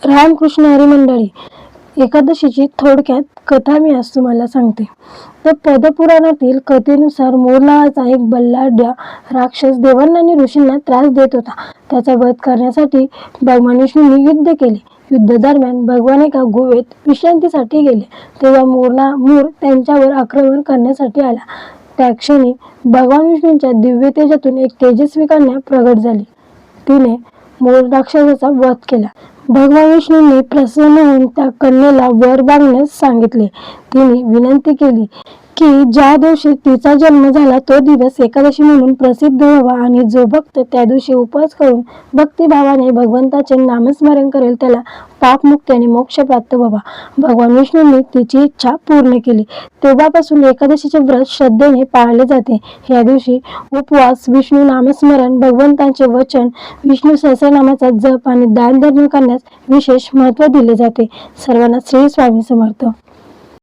रामकृष्ण हरी मंडळी, एकादशीची थोडक्यात कथा मी आज तुम्हाला सांगते. तर पद्मपुराणातील कथेनुसार मोर नावाचा एक बलाढ्य राक्षस देवांना आणि ऋषींना त्रास देत होता. त्याचा वध करण्यासाठी भगवान विष्णूंनी युद्ध केले. युद्धादरम्यान भगवान एका गुहेत विश्रांतीसाठी गेले. तेव्हा मोर त्यांच्यावर आक्रमण करण्यासाठी आला. त्या क्षणी भगवान विष्णूंच्या दिव्य तेजातून एक तेजस्वी कन्या प्रगट झाली. तिने मोर राक्षसाचा वध केला. भगवान विष्णूंनी प्रसन्न होऊन त्या कन्येला वर मागण्यास सांगितले. तिने विनंती केली की ज्या दिवशी तिचा जन्म झाला तो दिवस एकादशी म्हणून प्रसिद्ध व्हावा आणि जो भक्त त्या दिवशी उपवास करून भक्तिभावाने भगवंताचे नामस्मरण करेल त्याला पापमुक्ती आणि मोक्ष प्राप्त व्हावा. भगवान विष्णूंनी तिची इच्छा पूर्ण केली. तेव्हापासून एकादशीचे व्रत श्रद्धेने पाळले जाते. या दिवशी उपवास, विष्णू नामस्मरण, भगवंतांचे वचन, विष्णू सहस्रनामाचा जप आणि दानधर्म करण्यास विशेष महत्त्व दिले जाते. सर्वांना श्री स्वामी समर्थ.